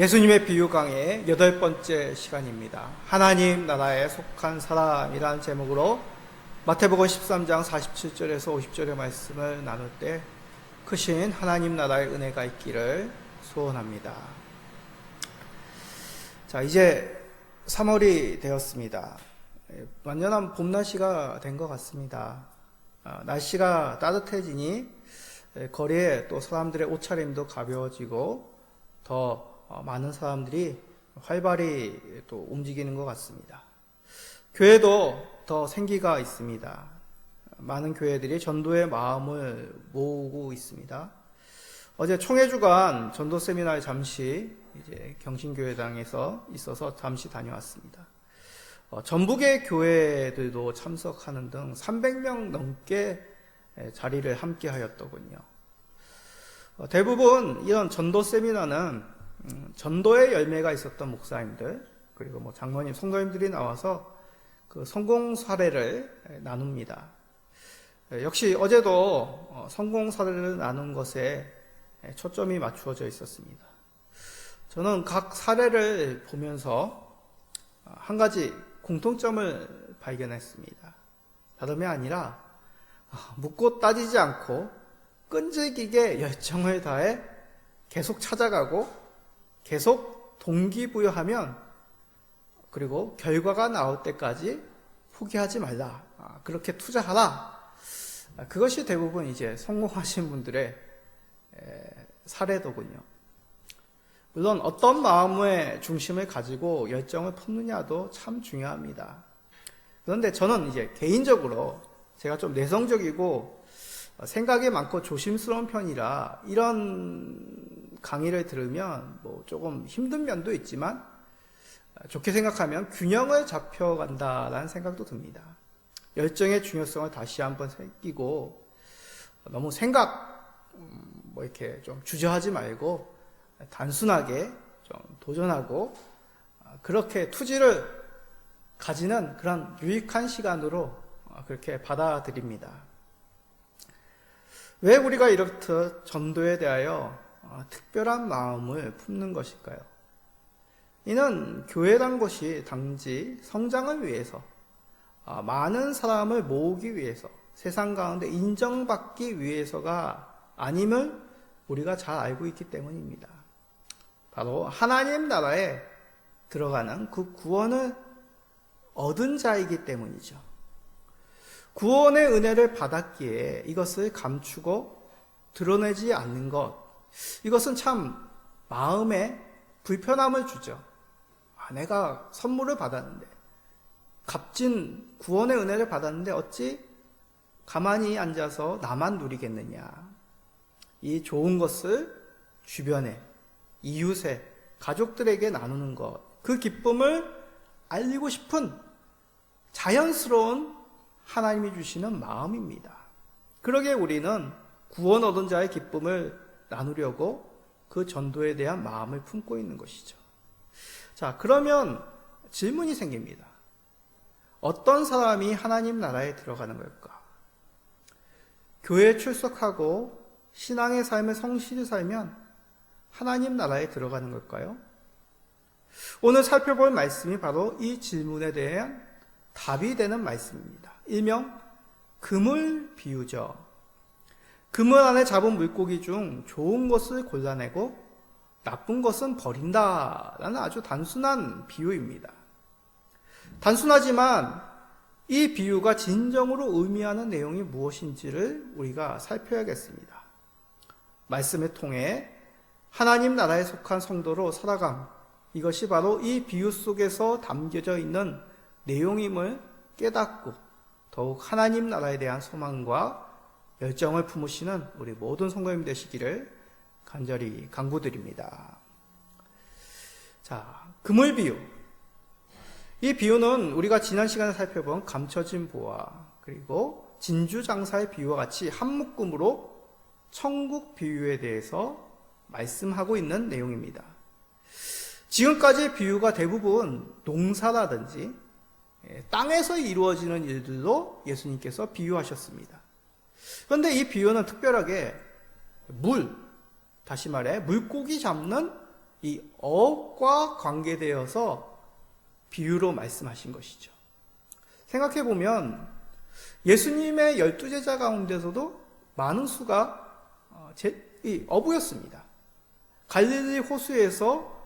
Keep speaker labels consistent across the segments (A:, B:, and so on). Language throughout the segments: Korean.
A: 예수님의 비유 강의 8번째 시간입니다. 하나님 나라에 속한 사람이라는 제목으로 마태복음 13장 47절에서 50절의 말씀을 나눌 때 크신 하나님 나라의 은혜가 있기를 소원합니다. 자, 이제 3월이 되었습니다. 완전한 봄 날씨가 된 것 같습니다. 날씨가 따뜻해지니 거리에 또 사람들의 옷차림도 가벼워지고 더 많은 사람들이 활발히 또 움직이는 것 같습니다. 교회도 더 생기가 있습니다. 많은 교회들이 전도의 마음을 모으고 있습니다. 어제 총회주간 전도 세미나에 잠시 이제 경신교회당에서 있어서 잠시 다녀왔습니다. 전북의 교회들도 참석하는 등 300명 넘게 자리를 함께 하였더군요. 대부분 이런 전도 세미나는 전도의 열매가 있었던 목사님들 그리고 장로님, 성도님들이 나와서 그 성공 사례를 나눕니다. 역시 어제도 성공 사례를 나눈 것에 초점이 맞추어져 있었습니다. 저는 각 사례를 보면서 한 가지 공통점을 발견했습니다. 다름이 아니라 묻고 따지지 않고 끈질기게 열정을 다해 계속 찾아가고 계속 동기부여하면 그리고 결과가 나올 때까지 포기하지 말라. 그렇게 투자하라. 그것이 대부분 이제 성공하신 분들의 사례더군요. 물론 어떤 마음의 중심을 가지고 열정을 품느냐도 참 중요합니다. 그런데 저는 이제 개인적으로 제가 좀 내성적이고 생각이 많고 조심스러운 편이라 이런 강의를 들으면 조금 힘든 면도 있지만 좋게 생각하면 균형을 잡혀간다라는 생각도 듭니다. 열정의 중요성을 다시 한번 새기고 너무 이렇게 좀 주저하지 말고 단순하게 좀 도전하고 그렇게 투지를 가지는 그런 유익한 시간으로 그렇게 받아들입니다. 왜 우리가 이렇듯 전도에 대하여 특별한 마음을 품는 것일까요? 이는 교회란 것이 단지 성장을 위해서 많은 사람을 모으기 위해서 세상 가운데 인정받기 위해서가 아님을 우리가 잘 알고 있기 때문입니다. 바로 하나님 나라에 들어가는 그 구원을 얻은 자이기 때문이죠. 구원의 은혜를 받았기에 이것을 감추고 드러내지 않는 것, 이것은 참 마음에 불편함을 주죠. 내가 선물을 받았는데, 값진 구원의 은혜를 받았는데 어찌 가만히 앉아서 나만 누리겠느냐. 이 좋은 것을 주변에, 이웃에, 가족들에게 나누는 것, 그 기쁨을 알리고 싶은 자연스러운 하나님이 주시는 마음입니다. 그러기에 우리는 구원 얻은 자의 기쁨을 나누려고 그 전도에 대한 마음을 품고 있는 것이죠. 자, 그러면 질문이 생깁니다. 어떤 사람이 하나님 나라에 들어가는 걸까? 교회에 출석하고 신앙의 삶을 성실히 살면 하나님 나라에 들어가는 걸까요? 오늘 살펴볼 말씀이 바로 이 질문에 대한 답이 되는 말씀입니다. 일명 그물 비유죠. 그물 안에 잡은 물고기 중 좋은 것을 골라내고 나쁜 것은 버린다라는 아주 단순한 비유입니다. 단순하지만 이 비유가 진정으로 의미하는 내용이 무엇인지를 우리가 살펴야겠습니다. 말씀을 통해 하나님 나라에 속한 성도로 살아감, 이것이 바로 이 비유 속에서 담겨져 있는 내용임을 깨닫고 더욱 하나님 나라에 대한 소망과 열정을 품으시는 우리 모든 성도님 되시기를 간절히 간구드립니다. 자, 그물 비유. 이 비유는 우리가 지난 시간에 살펴본 감춰진 보화 그리고 진주장사의 비유와 같이 한 묶음으로 천국 비유에 대해서 말씀하고 있는 내용입니다. 지금까지 비유가 대부분 농사라든지 땅에서 이루어지는 일들로 예수님께서 비유하셨습니다. 그런데 이 비유는 특별하게 다시 말해 물고기 잡는 이 어업과 관계되어서 비유로 말씀하신 것이죠. 생각해보면 예수님의 12제자 가운데서도 많은 수가 이 어부였습니다. 갈릴리 호수에서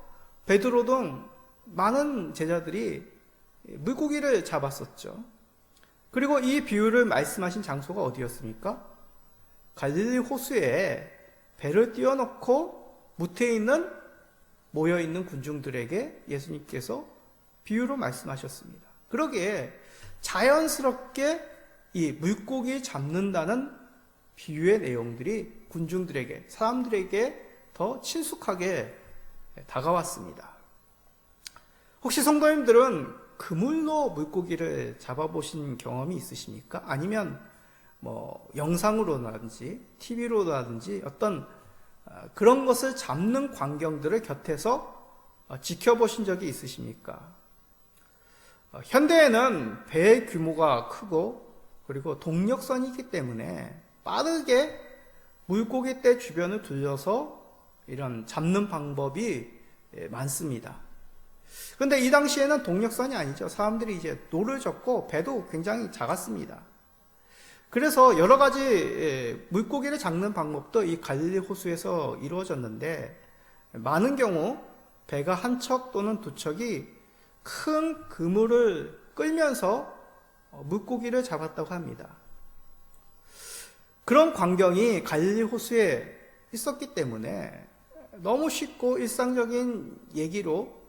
A: 베드로 등 많은 제자들이 물고기를 잡았었죠. 그리고 이 비유를 말씀하신 장소가 어디였습니까? 갈릴리 호수에 배를 띄워놓고 모여있는 군중들에게 예수님께서 비유로 말씀하셨습니다. 그러기에 자연스럽게 이 물고기 잡는다는 비유의 내용들이 군중들에게, 사람들에게 더 친숙하게 다가왔습니다. 혹시 성도님들은 그물로 물고기를 잡아보신 경험이 있으십니까? 아니면 영상으로라든지 TV로라든지 어떤 그런 것을 잡는 광경들을 곁에서 지켜보신 적이 있으십니까? 현대에는 배의 규모가 크고 그리고 동력선이 있기 때문에 빠르게 물고기떼 주변을 둘러서 이런 잡는 방법이 많습니다. 그런데 이 당시에는 동력선이 아니죠. 사람들이 이제 노를 젓고 배도 굉장히 작았습니다. 그래서 여러 가지 물고기를 잡는 방법도 이 갈릴리 호수에서 이루어졌는데 많은 경우 배가 한 척 또는 두 척이 큰 그물을 끌면서 물고기를 잡았다고 합니다. 그런 광경이 갈릴리 호수에 있었기 때문에 너무 쉽고 일상적인 얘기로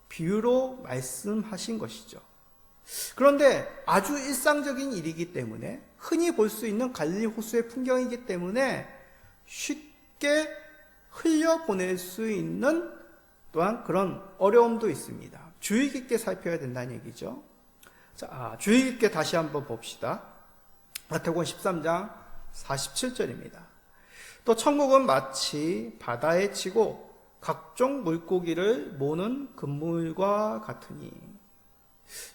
A: 비유로 말씀하신 것이죠. 그런데 아주 일상적인 일이기 때문에 흔히 볼 수 있는 갈릴리 호수의 풍경이기 때문에 쉽게 흘려보낼 수 있는 또한 그런 어려움도 있습니다. 주의 깊게 살펴야 된다는 얘기죠. 자, 주의 깊게 다시 한번 봅시다. 마태복음 13장 47절입니다. 또 천국은 마치 바다에 치고 각종 물고기를 모는 그물과 같으니,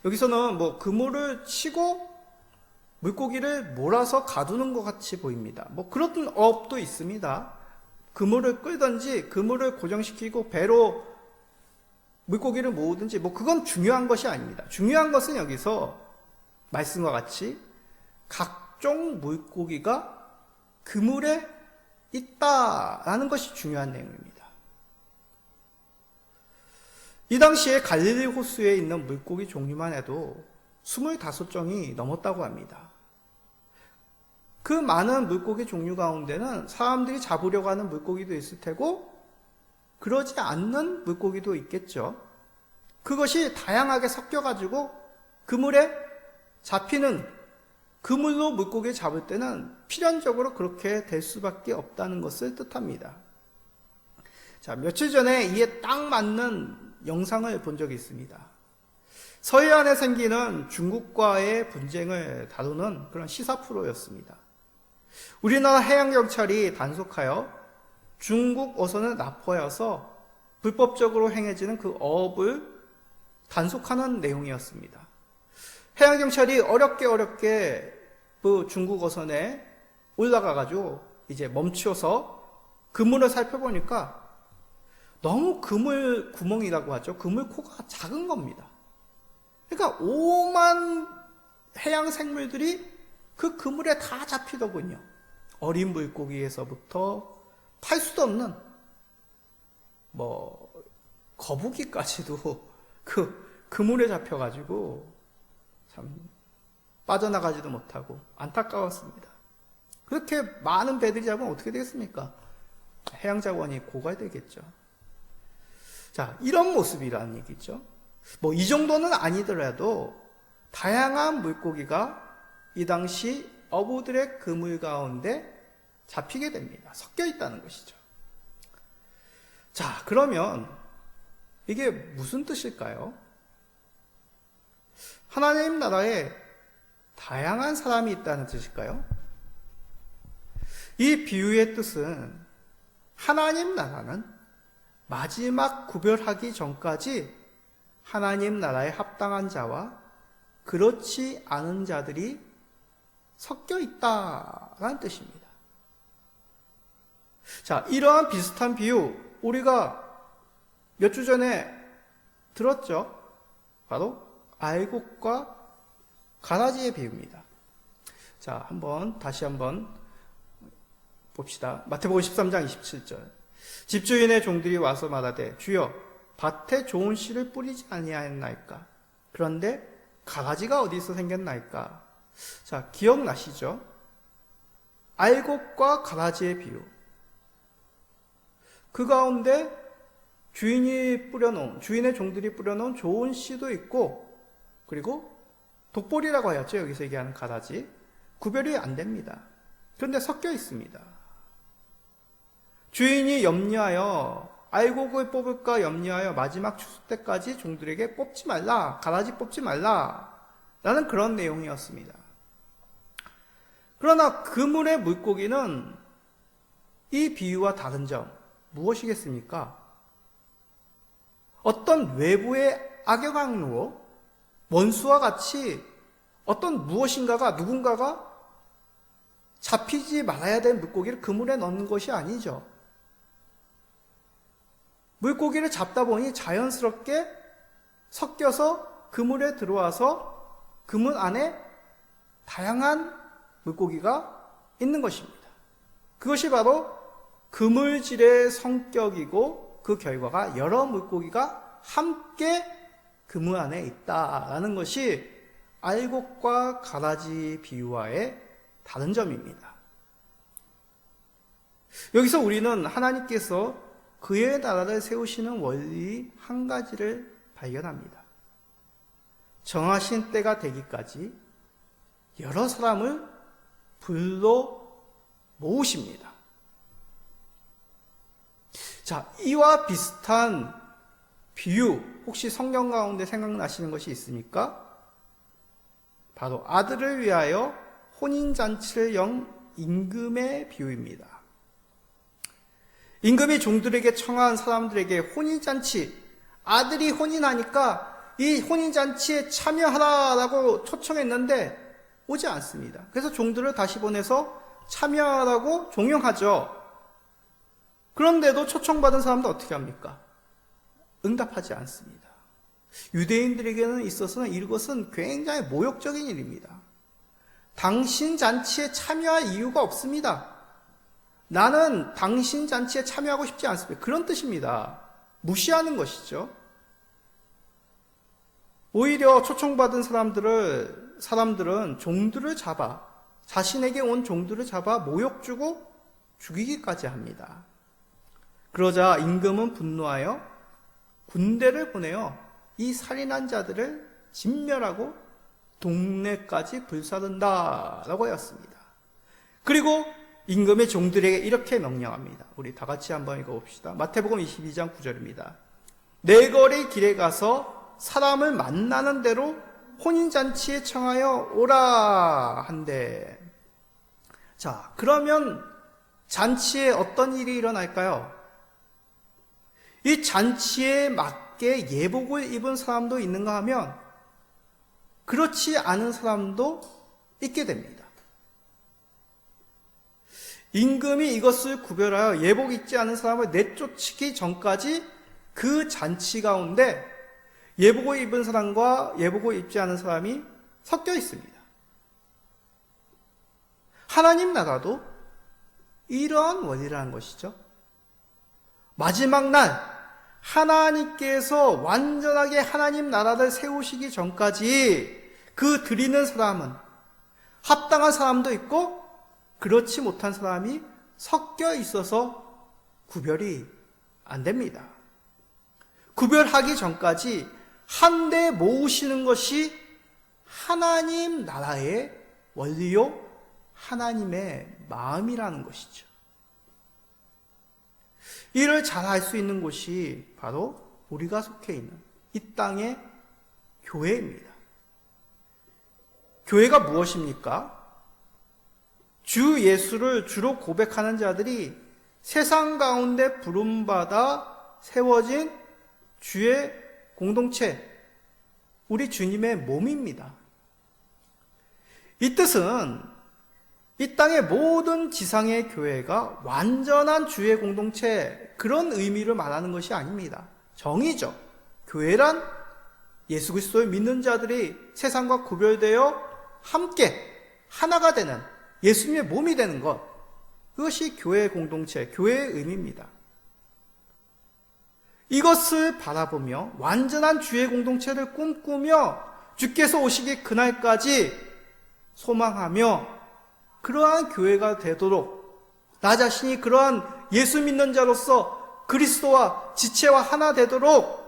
A: 여기서는 그물을 치고 물고기를 몰아서 가두는 것 같이 보입니다. 그런 어업도 있습니다. 그물을 끌든지 그물을 고정시키고 배로 물고기를 모으든지 그건 중요한 것이 아닙니다. 중요한 것은 여기서 말씀과 같이 각종 물고기가 그물에 있다라는 것이 중요한 내용입니다. 이 당시에 갈릴리 호수에 있는 물고기 종류만 해도 25종이 넘었다고 합니다. 그 많은 물고기 종류 가운데는 사람들이 잡으려고 하는 물고기도 있을 테고 그러지 않는 물고기도 있겠죠. 그것이 다양하게 섞여가지고 그물에 잡히는, 그물로 물고기를 잡을 때는 필연적으로 그렇게 될 수밖에 없다는 것을 뜻합니다. 자, 며칠 전에 이에 딱 맞는 영상을 본 적이 있습니다. 서해안에 생기는 중국과의 분쟁을 다루는 그런 시사 프로였습니다. 우리나라 해양경찰이 단속하여 중국 어선을 납포하여서 불법적으로 행해지는 그 어업을 단속하는 내용이었습니다. 해양경찰이 어렵게 그 중국 어선에 올라가가지고 이제 멈춰서 그물을 살펴보니까 너무 그물 구멍이라고 하죠. 그물 코가 작은 겁니다. 그러니까 오만 해양 생물들이 그 그물에 다 잡히더군요. 어린 물고기에서부터 탈 수도 없는 거북이까지도 그 그물에 잡혀가지고 참 빠져나가지도 못하고 안타까웠습니다. 그렇게 많은 배들이 잡으면 어떻게 되겠습니까? 해양자원이 고갈되겠죠. 자, 이런 모습이라는 얘기죠. 이 정도는 아니더라도 다양한 물고기가 이 당시 어부들의 그물 가운데 잡히게 됩니다. 섞여 있다는 것이죠. 자, 그러면 이게 무슨 뜻일까요? 하나님 나라에 다양한 사람이 있다는 뜻일까요? 이 비유의 뜻은 하나님 나라는 마지막 구별하기 전까지 하나님 나라에 합당한 자와 그렇지 않은 자들이 섞여 있다라는 뜻입니다. 자, 이러한 비슷한 비유, 우리가 몇 주 전에 들었죠? 바로 알곡과 가라지의 비유입니다. 자, 다시 한번 봅시다. 마태복음 13장 27절. 집주인의 종들이 와서 말하되 주여 밭에 좋은 씨를 뿌리지 아니하였나이까? 그런데 가라지가 어디서 생겼나이까? 자, 기억나시죠? 알곡과 가라지의 비유. 그 가운데 주인의 종들이 뿌려놓은 좋은 씨도 있고, 그리고 독보리라고 하였죠. 여기서 얘기하는 가라지. 구별이 안 됩니다. 그런데 섞여 있습니다. 주인이 염려하여 알곡을 뽑을까 염려하여 마지막 추수 때까지 종들에게 뽑지 말라, 가라지 뽑지 말라 라는 그런 내용이었습니다. 그러나 그물의 물고기는 이 비유와 다른 점 무엇이겠습니까? 어떤 외부의 악영향으로 원수와 같이 어떤 누군가가 잡히지 말아야 될 물고기를 그물에 넣는 것이 아니죠. 물고기를 잡다 보니 자연스럽게 섞여서 그물에 들어와서 그물 안에 다양한 물고기가 있는 것입니다. 그것이 바로 그물질의 성격이고 그 결과가 여러 물고기가 함께 그물 안에 있다라는 것이 알곡과 가라지 비유와의 다른 점입니다. 여기서 우리는 하나님께서 그의 나라를 세우시는 원리 한 가지를 발견합니다. 정하신 때가 되기까지 여러 사람을 불러 모으십니다. 자, 이와 비슷한 비유, 혹시 성경 가운데 생각나시는 것이 있습니까? 바로 아들을 위하여 혼인잔치를 연 임금의 비유입니다. 임금이 종들에게 청한 사람들에게 혼인잔치, 아들이 혼인하니까 이 혼인잔치에 참여하라라고 초청했는데 오지 않습니다. 그래서 종들을 다시 보내서 참여하라고 종용하죠. 그런데도 초청받은 사람도 어떻게 합니까? 응답하지 않습니다. 유대인들에게는 있어서는 이것은 굉장히 모욕적인 일입니다. 당신 잔치에 참여할 이유가 없습니다. 나는 당신 잔치에 참여하고 싶지 않습니다. 그런 뜻입니다. 무시하는 것이죠. 오히려 초청받은 사람들은 종들을 잡아, 자신에게 온 종들을 잡아 모욕 주고 죽이기까지 합니다. 그러자 임금은 분노하여 군대를 보내어 이 살인한 자들을 진멸하고 동네까지 불사른다라고 하였습니다. 그리고 임금의 종들에게 이렇게 명령합니다. 우리 다 같이 한번 읽어봅시다. 마태복음 22장 9절입니다. 내 거리 길에 가서 사람을 만나는 대로 혼인잔치에 청하여 오라 한대. 자, 그러면 잔치에 어떤 일이 일어날까요? 이 잔치에 맞게 예복을 입은 사람도 있는가 하면 그렇지 않은 사람도 있게 됩니다. 임금이 이것을 구별하여 예복 입지 않은 사람을 내쫓기 전까지 그 잔치 가운데 예복을 입은 사람과 예복을 입지 않은 사람이 섞여 있습니다. 하나님 나라도 이러한 원리라는 것이죠. 마지막 날 하나님께서 완전하게 하나님 나라를 세우시기 전까지 그 드리는 사람은 합당한 사람도 있고 그렇지 못한 사람이 섞여 있어서 구별이 안 됩니다. 구별하기 전까지 한데 모으시는 것이 하나님 나라의 원리요, 하나님의 마음이라는 것이죠. 이를 잘 알 수 있는 곳이 바로 우리가 속해 있는 이 땅의 교회입니다. 교회가 무엇입니까? 주 예수를 주로 고백하는 자들이 세상 가운데 부름받아 세워진 주의 공동체, 우리 주님의 몸입니다. 이 뜻은 이 땅의 모든 지상의 교회가 완전한 주의 공동체, 그런 의미를 말하는 것이 아닙니다. 정의죠. 교회란 예수 그리스도를 믿는 자들이 세상과 구별되어 함께 하나가 되는 예수님의 몸이 되는 것, 그것이 교회의 공동체, 교회의 의미입니다. 이것을 바라보며 완전한 주의 공동체를 꿈꾸며 주께서 오시기 그날까지 소망하며 그러한 교회가 되도록 나 자신이 그러한 예수 믿는 자로서 그리스도와 지체와 하나 되도록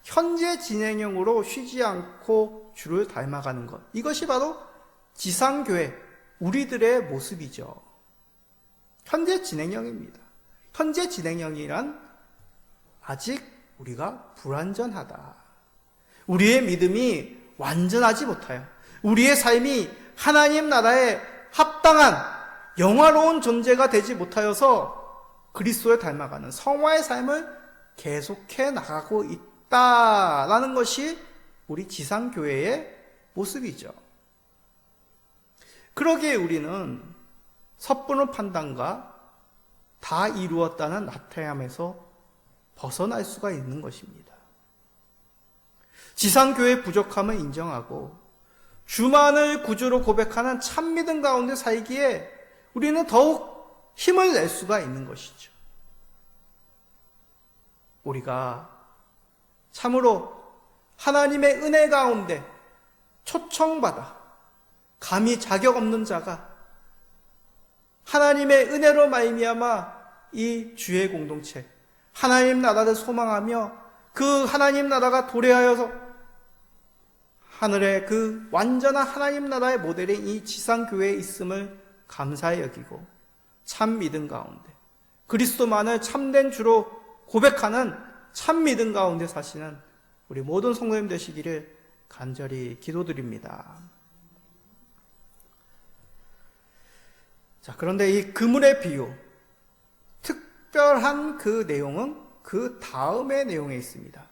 A: 현재 진행형으로 쉬지 않고 주를 닮아가는 것, 이것이 바로 지상교회, 우리들의 모습이죠. 현재 진행형입니다. 현재 진행형이란 아직 우리가 불완전하다. 우리의 믿음이 완전하지 못하여 우리의 삶이 하나님 나라에 합당한 영화로운 존재가 되지 못하여서 그리스도에 닮아가는 성화의 삶을 계속해 나가고 있다라는 것이 우리 지상교회의 모습이죠. 그러기에 우리는 섣부른 판단과 다 이루었다는 나태함에서 벗어날 수가 있는 것입니다. 지상교회의 부족함을 인정하고 주만을 구주로 고백하는 참 믿음 가운데 살기에 우리는 더욱 힘을 낼 수가 있는 것이죠. 우리가 참으로 하나님의 은혜 가운데 초청받아 감히 자격 없는 자가 하나님의 은혜로 말미암아 이 주의 공동체, 하나님 나라를 소망하며 그 하나님 나라가 도래하여서 하늘의 그 완전한 하나님 나라의 모델인 이 지상교회에 있음을 감사히 여기고 참 믿음 가운데 그리스도만을 참된 주로 고백하는 참 믿음 가운데 사시는 우리 모든 성도님 되시기를 간절히 기도드립니다. 자, 그런데 이 그물의 비유, 특별한 그 내용은 그 다음의 내용에 있습니다.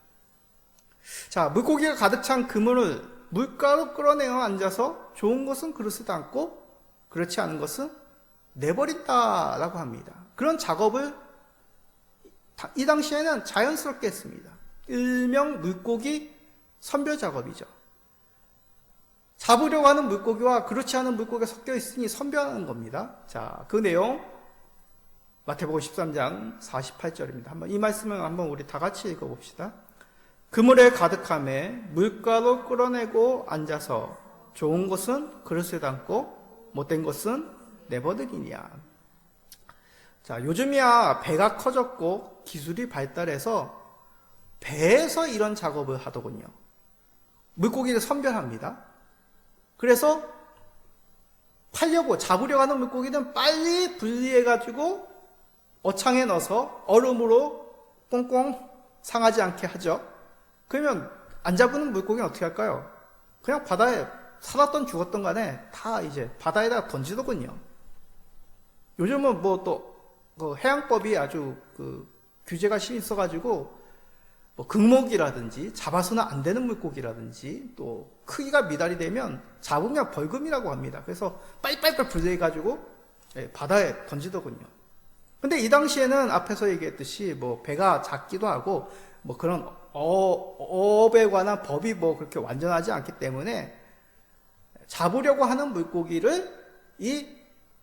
A: 자, 물고기가 가득 찬 그물을 물가로 끌어내어 앉아서 좋은 것은 그릇에 담고 그렇지 않은 것은 내버린다라고 합니다. 그런 작업을 이 당시에는 자연스럽게 했습니다. 일명 물고기 선별 작업이죠. 잡으려고 하는 물고기와 그렇지 않은 물고기가 섞여 있으니 선별하는 겁니다. 자, 그 내용 마태복음 13장 48절입니다. 한번 이 말씀을 한번 우리 다 같이 읽어봅시다. 그물에 가득함에 물가로 끌어내고 앉아서 좋은 것은 그릇에 담고 못된 것은 내버리니냐. 자, 요즘이야 배가 커졌고 기술이 발달해서 배에서 이런 작업을 하더군요. 물고기를 선별합니다. 그래서 팔려고 잡으려고 하는 물고기는 빨리 분리해가지고 어창에 넣어서 얼음으로 꽁꽁 상하지 않게 하죠. 그러면 안 잡는 물고기는 어떻게 할까요? 그냥 바다에 살았던 죽었던 간에 다 이제 바다에다가 던지더군요. 요즘은 뭐 또 해양법이 아주 규제가 심히 있어가지고 뭐 극목이라든지 잡아서는 안 되는 물고기라든지 또 크기가 미달이 되면 잡으면 벌금이라고 합니다. 그래서 빨리빨리 분리해가지고 바다에 던지더군요. 근데 이 당시에는 앞에서 얘기했듯이 뭐 배가 작기도 하고 뭐 그런 어업에 관한 법이 뭐 그렇게 완전하지 않기 때문에 잡으려고 하는 물고기를 이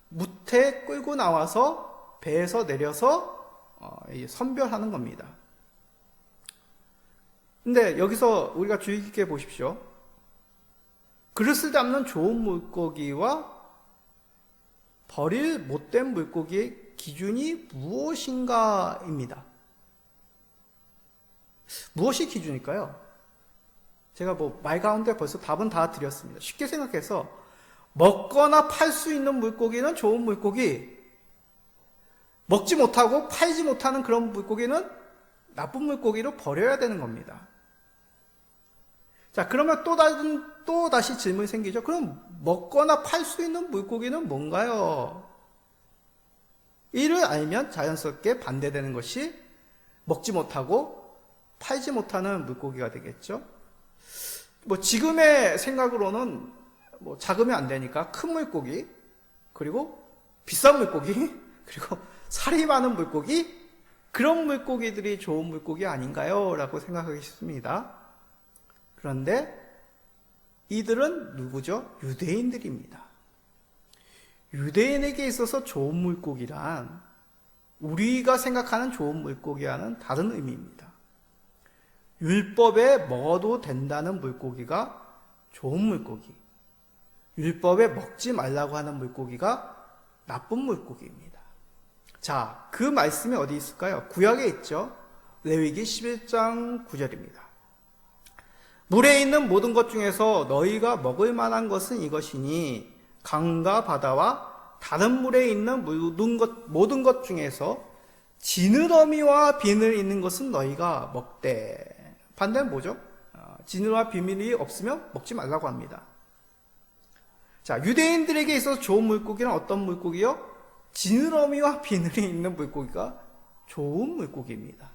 A: 무태에 끌고 나와서 배에서 내려서 선별하는 겁니다. 근데 여기서 우리가 주의 깊게 보십시오. 그릇을 담는 좋은 물고기와 버릴 못된 물고기의 기준이 무엇인가입니다. 무엇이 기준일까요? 제가 말 가운데 벌써 답은 다 드렸습니다. 쉽게 생각해서 먹거나 팔 수 있는 물고기는 좋은 물고기, 먹지 못하고 팔지 못하는 그런 물고기는 나쁜 물고기로 버려야 되는 겁니다. 자, 그러면 또 다시 질문이 생기죠. 그럼 먹거나 팔 수 있는 물고기는 뭔가요? 이를 알면 자연스럽게 반대되는 것이 먹지 못하고 팔지 못하는 물고기가 되겠죠. 지금의 생각으로는 작으면 안 되니까 큰 물고기, 그리고 비싼 물고기, 그리고 살이 많은 물고기, 그런 물고기들이 좋은 물고기 아닌가요? 라고 생각하기 쉽습니다. 그런데 이들은 누구죠? 유대인들입니다. 유대인에게 있어서 좋은 물고기란 우리가 생각하는 좋은 물고기와는 다른 의미입니다. 율법에 먹어도 된다는 물고기가 좋은 물고기, 율법에 먹지 말라고 하는 물고기가 나쁜 물고기입니다. 자, 그 말씀이 어디 있을까요? 구약에 있죠. 레위기 11장 9절입니다. 물에 있는 모든 것 중에서 너희가 먹을 만한 것은 이것이니 강과 바다와 다른 물에 있는 모든 것 중에서 지느러미와 비늘 있는 것은 너희가 먹되. 반대는 뭐죠? 지느러미와 비늘이 없으면 먹지 말라고 합니다. 자, 유대인들에게 있어서 좋은 물고기는 어떤 물고기요? 지느러미와 비늘이 있는 물고기가 좋은 물고기입니다.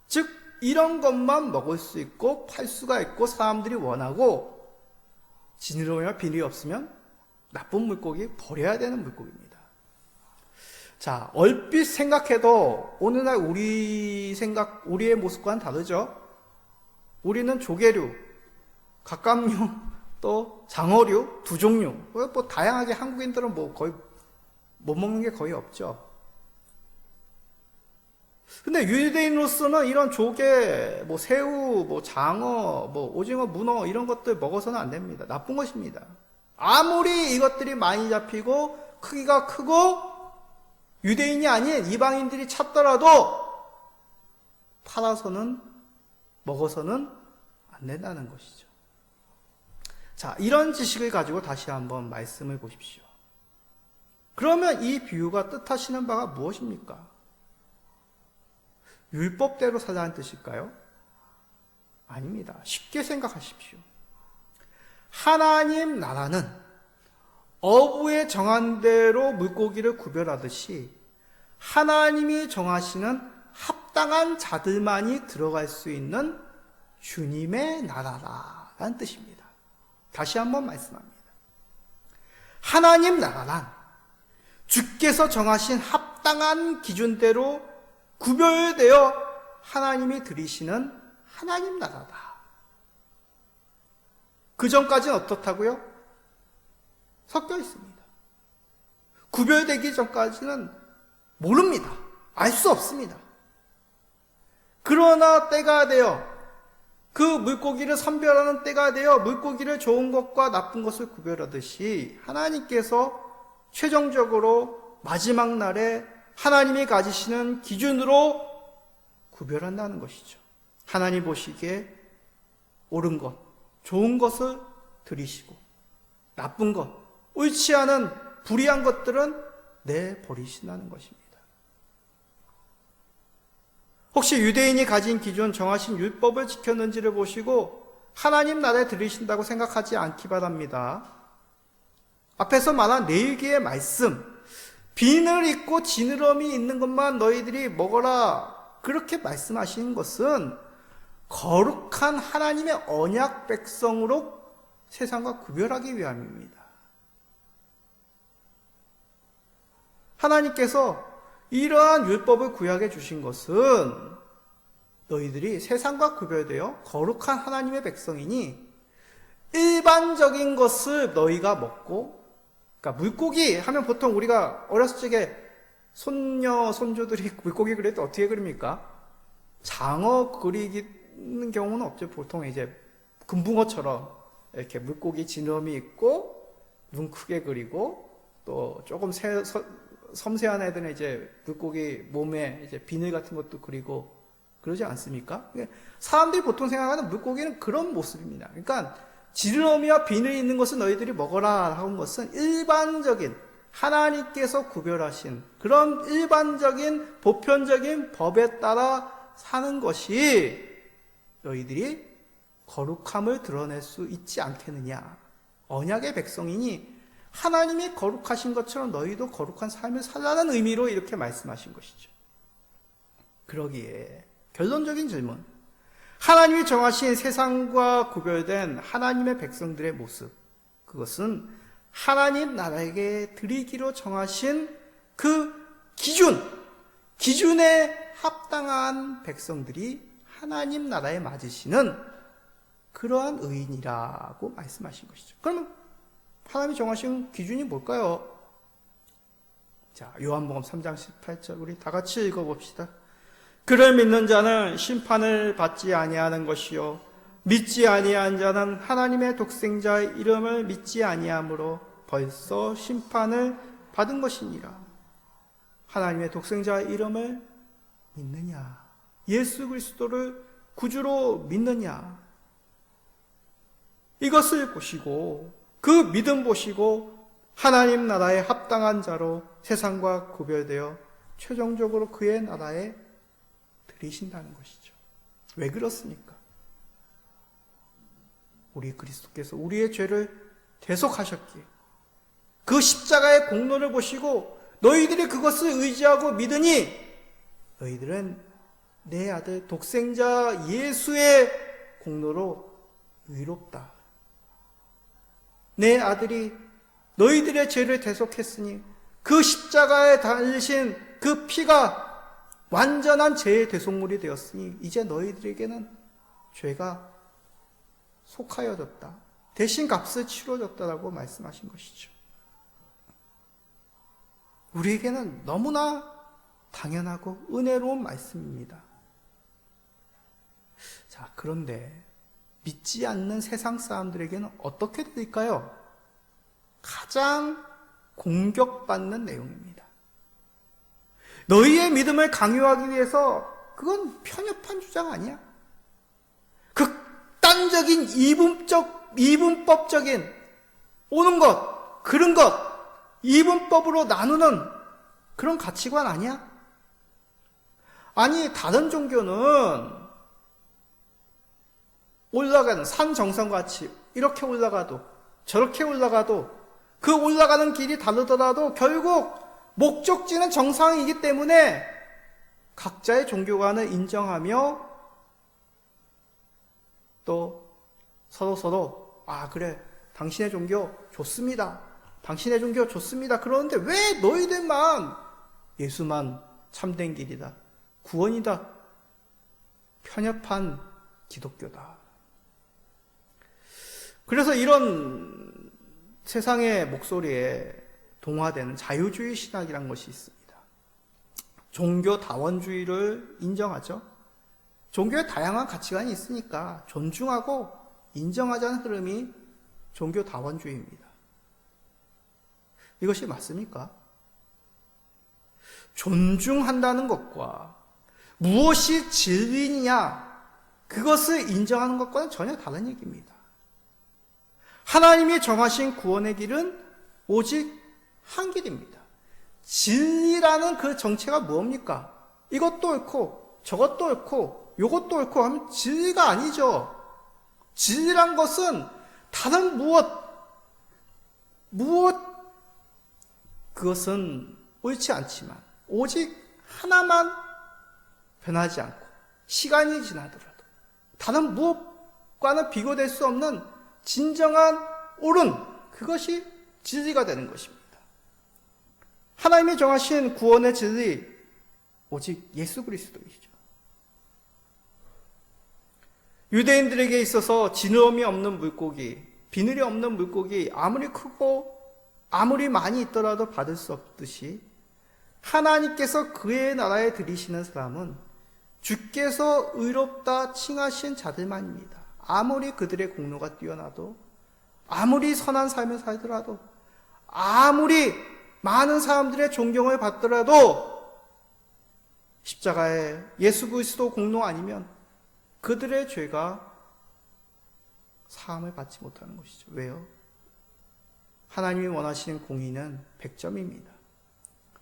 A: 즉 이런 것만 먹을 수 있고 팔 수가 있고 사람들이 원하고, 지느러미와 비늘이 없으면 나쁜 물고기, 버려야 되는 물고기입니다. 자, 얼핏 생각해도 오늘날 우리의 모습과는 다르죠. 우리는 조개류, 갑각류, 또 장어류 두 종류, 뭐 다양하게 한국인들은 뭐 거의 못 먹는 게 거의 없죠. 근데 유대인으로서는 이런 조개, 뭐 새우, 뭐 장어, 뭐 오징어, 문어 이런 것들 먹어서는 안 됩니다. 나쁜 것입니다. 아무리 이것들이 많이 잡히고 크기가 크고 유대인이 아닌 이방인들이 찾더라도 팔아서는, 먹어서는 안 된다는 것이죠. 자, 이런 지식을 가지고 다시 한번 말씀을 보십시오. 그러면 이 비유가 뜻하시는 바가 무엇입니까? 율법대로 살라는 뜻일까요? 아닙니다. 쉽게 생각하십시오. 하나님 나라는 어부에 정한 대로 물고기를 구별하듯이 하나님이 정하시는 합당한 자들만이 들어갈 수 있는 주님의 나라라는 뜻입니다. 다시 한번 말씀합니다. 하나님 나라란 주께서 정하신 합당한 기준대로 구별되어 하나님이 들이시는 하나님 나라다. 그 전까지는 어떻다고요? 섞여 있습니다. 구별되기 전까지는 모릅니다. 알 수 없습니다. 그러나 때가 되어 그 물고기를 선별하는 때가 되어 물고기를 좋은 것과 나쁜 것을 구별하듯이 하나님께서 최종적으로 마지막 날에 하나님이 가지시는 기준으로 구별한다는 것이죠. 하나님 보시기에 옳은 것, 좋은 것을 들이시고 나쁜 것, 옳지 않은 불의한 것들은 내버리신다는 것입니다. 혹시 유대인이 가진 기준, 정하신 율법을 지켰는지를 보시고 하나님 나라에 들이신다고 생각하지 않기 바랍니다. 앞에서 말한 레위기의 말씀, 비늘 있고 지느러미 있는 것만 너희들이 먹어라, 그렇게 말씀하시는 것은 거룩한 하나님의 언약 백성으로 세상과 구별하기 위함입니다. 하나님께서 이러한 율법을 구약해 주신 것은 너희들이 세상과 구별되어 거룩한 하나님의 백성이니 일반적인 것을 너희가 먹고, 그러니까 물고기 하면 보통 우리가 어렸을 적에 손녀, 손주들이 물고기 그릴 때 어떻게 그립니까? 장어 그리는 경우는 없죠. 보통 이제 금붕어처럼 이렇게 물고기 지느러미 있고 눈 크게 그리고 또 조금 섬세한 애들은 이제 물고기 몸에 이제 비늘 같은 것도 그리고 그러지 않습니까? 사람들이 보통 생각하는 물고기는 그런 모습입니다. 그러니까 지느러미와 비늘이 있는 것을 너희들이 먹어라 하는 것은 일반적인 하나님께서 구별하신 그런 일반적인 보편적인 법에 따라 사는 것이 너희들이 거룩함을 드러낼 수 있지 않겠느냐. 언약의 백성이니 하나님이 거룩하신 것처럼 너희도 거룩한 삶을 살라는 의미로 이렇게 말씀하신 것이죠. 그러기에 결론적인 질문, 하나님이 정하신 세상과 구별된 하나님의 백성들의 모습, 그것은 하나님 나라에게 드리기로 정하신 그 기준에 합당한 백성들이 하나님 나라에 맞으시는 그러한 의인이라고 말씀하신 것이죠. 그러면 하나님이 정하신 기준이 뭘까요? 자, 요한복음 3장 18절 우리 다 같이 읽어봅시다. 그를 믿는 자는 심판을 받지 아니하는 것이요 믿지 아니한 자는 하나님의 독생자의 이름을 믿지 아니하므로 벌써 심판을 받은 것이니라. 하나님의 독생자의 이름을 믿느냐? 예수 그리스도를 구주로 믿느냐? 이것을 보시고 그 믿음 보시고 하나님 나라에 합당한 자로 세상과 구별되어 최종적으로 그의 나라에 들이신다는 것이죠. 왜 그렇습니까? 우리 그리스도께서 우리의 죄를 대속하셨기에 그 십자가의 공로를 보시고 너희들이 그것을 의지하고 믿으니 너희들은 내 아들 독생자 예수의 공로로 의롭다. 내 아들이 너희들의 죄를 대속했으니 그 십자가에 달리신 그 피가 완전한 죄의 대속물이 되었으니 이제 너희들에게는 죄가 속하여졌다. 대신 값을 치러졌다라고 말씀하신 것이죠. 우리에게는 너무나 당연하고 은혜로운 말씀입니다. 자, 그런데 믿지 않는 세상 사람들에게는 어떻게 될까요? 가장 공격받는 내용입니다. 너희의 믿음을 강요하기 위해서 그건 편협한 주장 아니야? 극단적인 이분법적인 오는 것, 그런 것, 이분법으로 나누는 그런 가치관 아니야? 아니, 다른 종교는 올라가는 산 정상같이 이렇게 올라가도 저렇게 올라가도 그 올라가는 길이 다르더라도 결국 목적지는 정상이기 때문에 각자의 종교관을 인정하며 또 서로 그래 당신의 종교 좋습니다. 당신의 종교 좋습니다. 그러는데 왜 너희들만 예수만 참된 길이다. 구원이다. 편협한 기독교다. 그래서 이런 세상의 목소리에 동화되는 자유주의 신학이란 것이 있습니다. 종교다원주의를 인정하죠. 종교에 다양한 가치관이 있으니까 존중하고 인정하자는 흐름이 종교다원주의입니다. 이것이 맞습니까? 존중한다는 것과 무엇이 진리냐 그것을 인정하는 것과는 전혀 다른 얘기입니다. 하나님이 정하신 구원의 길은 오직 한 길입니다. 진리라는 그 정체가 무엇입니까? 이것도 옳고 저것도 옳고 이것도 옳고 하면 진리가 아니죠. 진리란 것은 다른 무엇 그것은 옳지 않지만 오직 하나만 변하지 않고 시간이 지나더라도 다른 무엇과는 비교될 수 없는 진정한 옳은 그것이 진리가 되는 것입니다. 하나님이 정하신 구원의 진리 오직 예수 그리스도이죠. 유대인들에게 있어서 진음이 없는 물고기, 비늘이 없는 물고기 아무리 크고 아무리 많이 있더라도 받을 수 없듯이 하나님께서 그의 나라에 들이시는 사람은 주께서 의롭다 칭하신 자들만입니다. 아무리 그들의 공로가 뛰어나도 아무리 선한 삶을 살더라도 아무리 많은 사람들의 존경을 받더라도 십자가에 예수 그리스도 공로 아니면 그들의 죄가 사함을 받지 못하는 것이죠. 왜요? 하나님이 원하시는 공의는 100점입니다.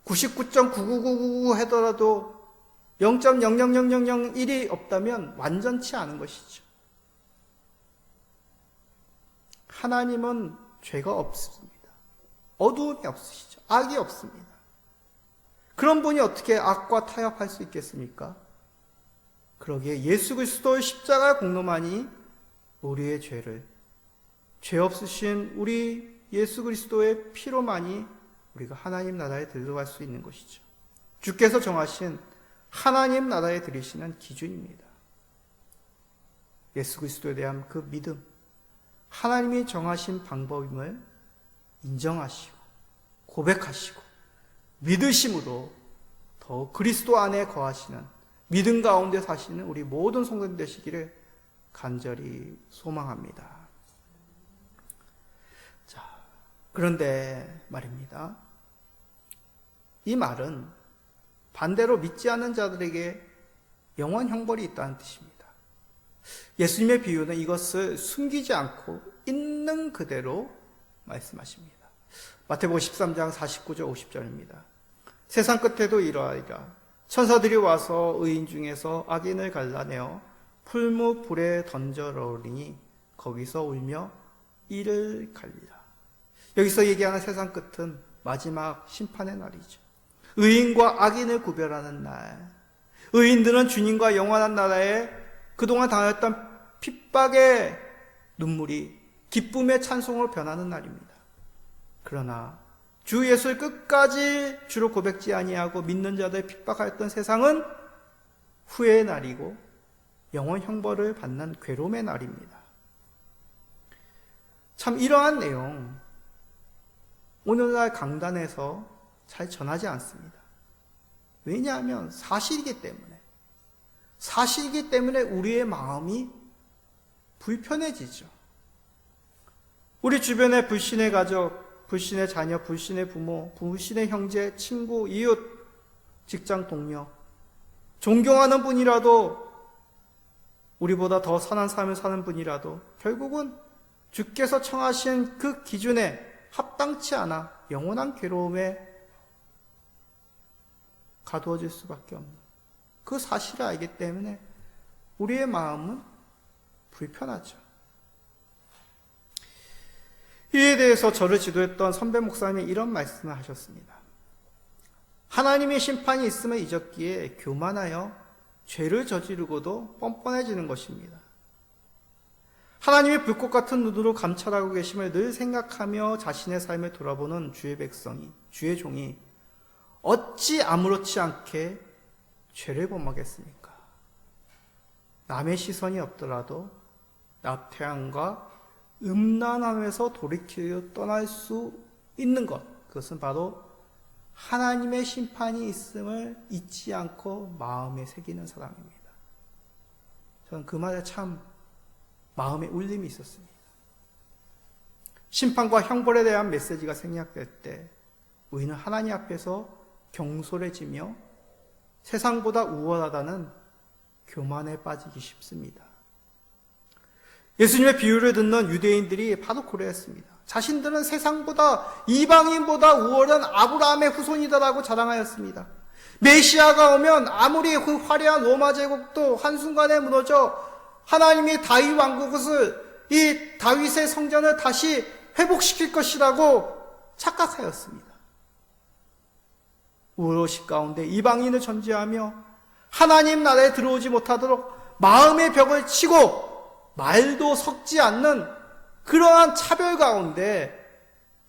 A: 99.99999 하더라도 0.00001이 없다면 완전치 않은 것이죠. 하나님은 죄가 없습니다. 어두움이 없으시죠. 악이 없습니다. 그런 분이 어떻게 악과 타협할 수 있겠습니까? 그러기에 예수 그리스도의 십자가 공로만이 우리의 죄를 죄 없으신 우리 예수 그리스도의 피로만이 우리가 하나님 나라에 들어갈 수 있는 것이죠. 주께서 정하신 하나님 나라에 들이시는 기준입니다. 예수 그리스도에 대한 그 믿음, 하나님이 정하신 방법임을 인정하시고 고백하시고 믿으심으로 더 그리스도 안에 거하시는 믿음 가운데 사시는 우리 모든 성도님 되시기를 간절히 소망합니다. 자, 그런데 말입니다. 이 말은 반대로 믿지 않는 자들에게 영원 형벌이 있다는 뜻입니다. 예수님의 비유는 이것을 숨기지 않고 있는 그대로 말씀하십니다. 마태복음 13장 49절 50절입니다. 세상 끝에도 이러하리라. 천사들이 와서 의인 중에서 악인을 갈라내어 풀무불에 던져 넣으리니 거기서 울며 이를 갈리라. 여기서 얘기하는 세상 끝은 마지막 심판의 날이죠. 의인과 악인을 구별하는 날. 의인들은 주님과 영원한 나라에 그동안 당했던 핍박의 눈물이 기쁨의 찬송으로 변하는 날입니다. 그러나 주 예수를 끝까지 주로 고백지 아니하고 믿는 자들 핍박하였던 세상은 후회의 날이고 영원 형벌을 받는 괴로움의 날입니다. 참 이러한 내용 오늘날 강단에서 잘 전하지 않습니다. 왜냐하면 사실이기 때문에 우리의 마음이 불편해지죠. 우리 주변의 불신의 가족, 불신의 자녀, 불신의 부모, 불신의 형제, 친구, 이웃, 직장 동료, 존경하는 분이라도, 우리보다 더 선한 삶을 사는 분이라도 결국은 주께서 청하신 그 기준에 합당치 않아 영원한 괴로움에 가두어질 수밖에 없는 그 사실을 알기 때문에 우리의 마음은 불편하죠. 이에 대해서 저를 지도했던 선배 목사님이 이런 말씀을 하셨습니다. 하나님의 심판이 있음을 잊었기에 교만하여 죄를 저지르고도 뻔뻔해지는 것입니다. 하나님의 불꽃 같은 눈으로 감찰하고 계심을 늘 생각하며 자신의 삶을 돌아보는 주의 백성이, 주의 종이 어찌 아무렇지 않게 죄를 범하겠습니까? 남의 시선이 없더라도 나태함과 음란함에서 돌이키려 떠날 수 있는 것, 그것은 바로 하나님의 심판이 있음을 잊지 않고 마음에 새기는 사람입니다. 저는 그 말에 참 마음에 울림이 있었습니다. 심판과 형벌에 대한 메시지가 생략될 때 우리는 하나님 앞에서 경솔해지며 세상보다 우월하다는 교만에 빠지기 쉽습니다. 예수님의 비유를 듣는 유대인들이 바로 그랬습니다. 자신들은 세상보다, 이방인보다 우월한 아브라함의 후손이다라고 자랑하였습니다. 메시아가 오면 아무리 그 화려한 로마 제국도 한순간에 무너져 하나님이 다윗 왕국을, 이 다윗의 성전을 다시 회복시킬 것이라고 착각하였습니다. 우월의식 가운데 이방인을 전제하며 하나님 나라에 들어오지 못하도록 마음의 벽을 치고 말도 섞지 않는 그러한 차별 가운데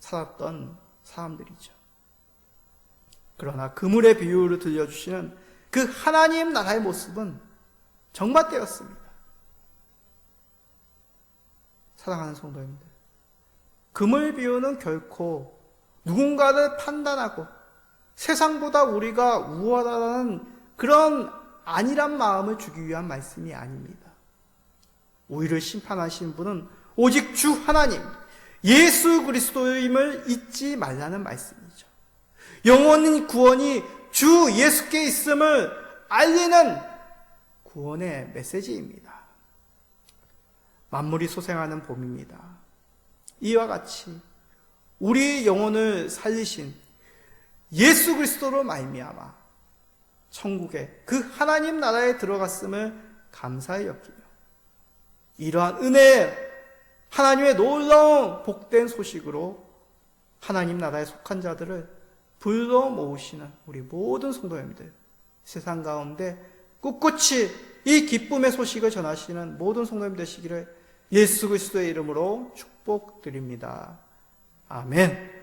A: 살았던 사람들이죠. 그러나 그물의 비유를 들려주시는 그 하나님 나라의 모습은 정반대였습니다. 사랑하는 성도님들, 그물 비유는 결코 누군가를 판단하고 세상보다 우리가 우월하다는 그런 안일한 마음을 주기 위한 말씀이 아닙니다. 우리를 심판하신 분은 오직 주 하나님, 예수 그리스도임을 잊지 말라는 말씀이죠. 영원한 구원이 주 예수께 있음을 알리는 구원의 메시지입니다. 만물이 소생하는 봄입니다. 이와 같이 우리 영혼을 살리신 예수 그리스도로 말미암아 천국의 그 하나님 나라에 들어갔음을 감사히 여기며 이러한 은혜, 하나님의 놀라운 복된 소식으로 하나님 나라에 속한 자들을 불러 모으시는 우리 모든 성도님들, 세상 가운데 꿋꿋이 이 기쁨의 소식을 전하시는 모든 성도님 되시기를 예수 그리스도의 이름으로 축복드립니다. 아멘.